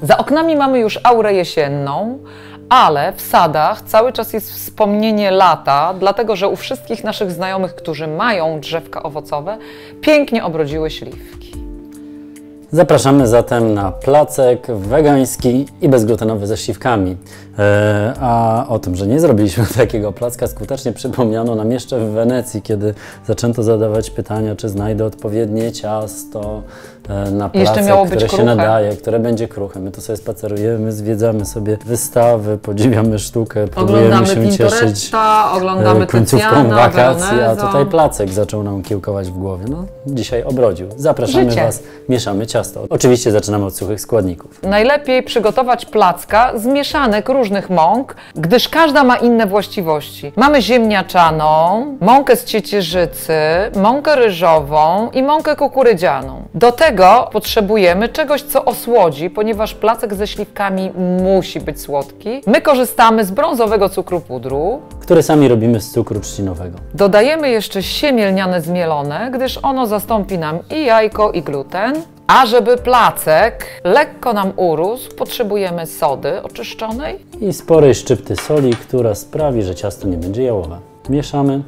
Za oknami mamy już aurę jesienną, ale w sadach cały czas jest wspomnienie lata, dlatego że u wszystkich naszych znajomych, którzy mają drzewka owocowe, pięknie obrodziły śliwki. Zapraszamy zatem na placek wegański i bezglutenowy ze śliwkami. A o tym, że nie zrobiliśmy takiego placka, skutecznie przypomniano nam jeszcze w Wenecji, kiedy zaczęto zadawać pytania, czy znajdę odpowiednie ciasto na placek, które się nadaje, które będzie kruche. My tu sobie spacerujemy, zwiedzamy sobie wystawy, podziwiamy sztukę, próbujemy się cieszyć końcówką wakacji, a tutaj placek zaczął nam kiełkować w głowie. No, dzisiaj obrodził. Zapraszamy Was, mieszamy ciasto. Oczywiście zaczynamy od suchych składników. Najlepiej przygotować placka z mieszanek różnych mąk, gdyż każda ma inne właściwości. Mamy ziemniaczaną, mąkę z ciecierzycy, mąkę ryżową i mąkę kukurydzianą. Do tego potrzebujemy czegoś, co osłodzi, ponieważ placek ze śliwkami musi być słodki. My korzystamy z brązowego cukru pudru, który sami robimy z cukru trzcinowego. Dodajemy jeszcze siemię lniane zmielone, gdyż ono zastąpi nam i jajko, i gluten. A żeby placek lekko nam urósł, potrzebujemy sody oczyszczonej i sporej szczypty soli, która sprawi, że ciasto nie będzie jałowe. Mieszamy.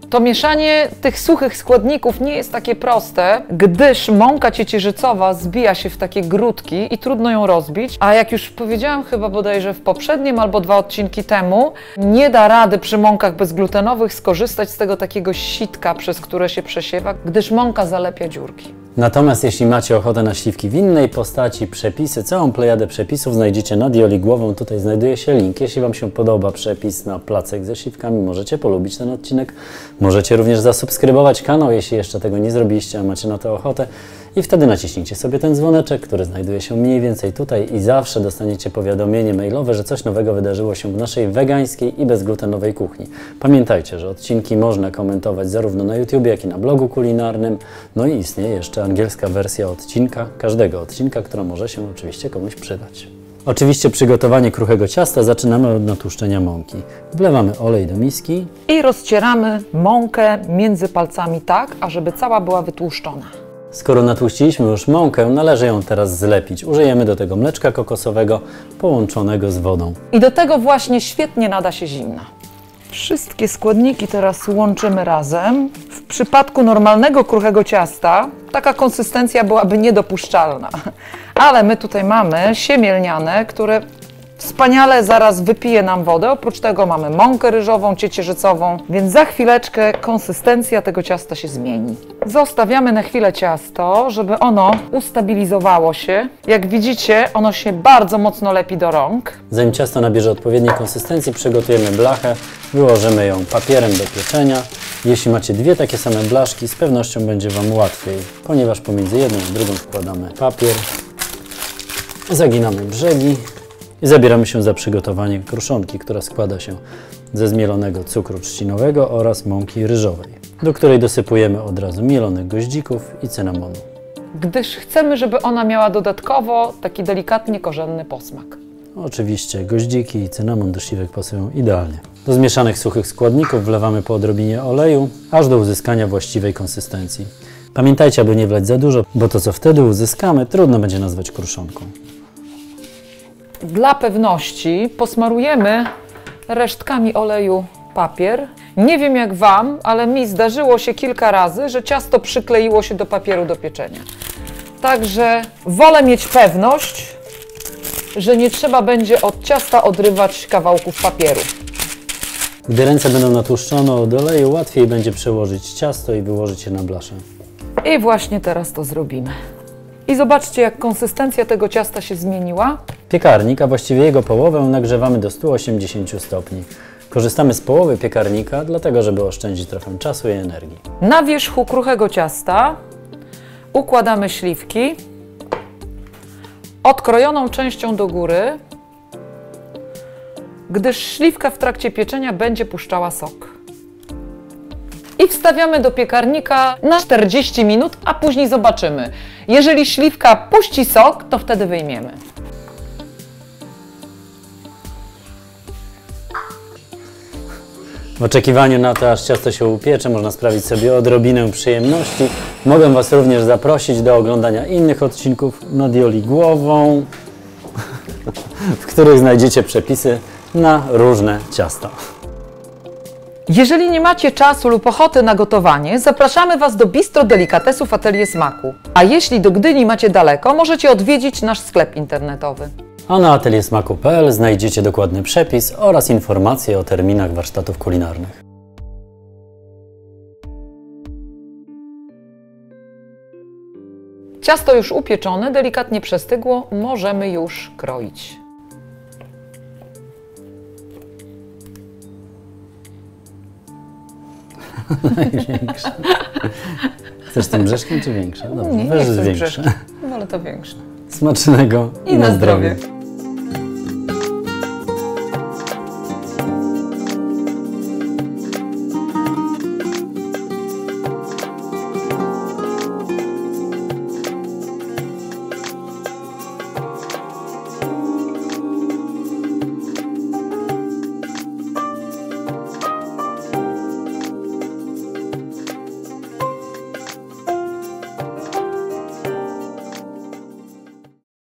To mieszanie tych suchych składników nie jest takie proste, gdyż mąka ciecierzycowa zbija się w takie grudki i trudno ją rozbić, a jak już powiedziałam chyba bodajże w poprzednim albo 2 odcinki temu, nie da rady przy mąkach bezglutenowych skorzystać z tego takiego sitka, przez które się przesiewa, gdyż mąka zalepia dziurki. Natomiast jeśli macie ochotę na śliwki w innej postaci, przepisy, całą plejadę przepisów znajdziecie nad Joli głową. Tutaj znajduje się link. Jeśli Wam się podoba przepis na placek ze śliwkami, możecie polubić ten odcinek. Możecie również zasubskrybować kanał, jeśli jeszcze tego nie zrobiliście, a macie na to ochotę. I wtedy naciśnijcie sobie ten dzwoneczek, który znajduje się mniej więcej tutaj i zawsze dostaniecie powiadomienie mailowe, że coś nowego wydarzyło się w naszej wegańskiej i bezglutenowej kuchni. Pamiętajcie, że odcinki można komentować zarówno na YouTube, jak i na blogu kulinarnym. No i istnieje jeszcze angielska wersja odcinka, każdego odcinka, która może się oczywiście komuś przydać. Oczywiście przygotowanie kruchego ciasta zaczynamy od natłuszczenia mąki. Wlewamy olej do miski i rozcieramy mąkę między palcami tak, ażeby cała była wytłuszczona. Skoro natłuściliśmy już mąkę, należy ją teraz zlepić. Użyjemy do tego mleczka kokosowego połączonego z wodą. I do tego właśnie świetnie nada się zimna. Wszystkie składniki teraz łączymy razem. W przypadku normalnego kruchego ciasta taka konsystencja byłaby niedopuszczalna. Ale my tutaj mamy siemię lniane, które wspaniale zaraz wypije nam wodę. Oprócz tego mamy mąkę ryżową, ciecierzycową, więc za chwileczkę konsystencja tego ciasta się zmieni. Zostawiamy na chwilę ciasto, żeby ono ustabilizowało się. Jak widzicie, ono się bardzo mocno lepi do rąk. Zanim ciasto nabierze odpowiedniej konsystencji, przygotujemy blachę, wyłożymy ją papierem do pieczenia. Jeśli macie 2 takie same blaszki, z pewnością będzie Wam łatwiej, ponieważ pomiędzy jedną a drugą wkładamy papier, zaginamy brzegi i zabieramy się za przygotowanie kruszonki, która składa się ze zmielonego cukru trzcinowego oraz mąki ryżowej, do której dosypujemy od razu mielonych goździków i cynamonu. Gdyż chcemy, żeby ona miała dodatkowo taki delikatnie korzenny posmak. Oczywiście goździki i cynamon do śliwek pasują idealnie. Do zmieszanych suchych składników wlewamy po odrobinie oleju, aż do uzyskania właściwej konsystencji. Pamiętajcie, aby nie wlać za dużo, bo to, co wtedy uzyskamy, trudno będzie nazwać kruszonką. Dla pewności posmarujemy resztkami oleju papier. Nie wiem jak Wam, ale mi zdarzyło się kilka razy, że ciasto przykleiło się do papieru do pieczenia. Także wolę mieć pewność, że nie trzeba będzie od ciasta odrywać kawałków papieru. Gdy ręce będą natłuszczone od oleju, łatwiej będzie przełożyć ciasto i wyłożyć je na blaszę. I właśnie teraz to zrobimy. I zobaczcie, jak konsystencja tego ciasta się zmieniła. Piekarnik, a właściwie jego połowę, nagrzewamy do 180 stopni. Korzystamy z połowy piekarnika, dlatego żeby oszczędzić trochę czasu i energii. Na wierzchu kruchego ciasta układamy śliwki odkrojoną częścią do góry, gdyż śliwka w trakcie pieczenia będzie puszczała sok. I wstawiamy do piekarnika na 40 minut, a później zobaczymy. Jeżeli śliwka puści sok, to wtedy wyjmiemy. W oczekiwaniu na to, aż ciasto się upiecze, można sprawić sobie odrobinę przyjemności. Mogę Was również zaprosić do oglądania innych odcinków nad Joli głową. w których znajdziecie przepisy na różne ciasta. Jeżeli nie macie czasu lub ochoty na gotowanie, zapraszamy Was do Bistro Delikatesów Atelier Smaku. A jeśli do Gdyni macie daleko, możecie odwiedzić nasz sklep internetowy. A na ateliersmaku.pl znajdziecie dokładny przepis oraz informacje o terminach warsztatów kulinarnych. Ciasto już upieczone, delikatnie przestygło, możemy już kroić. Największe. Chcesz z tym brzeszkiem czy większe? Dobrze, Nie weź chcę większe. brzeszki, ale to większe. Smacznego I na zdrowie.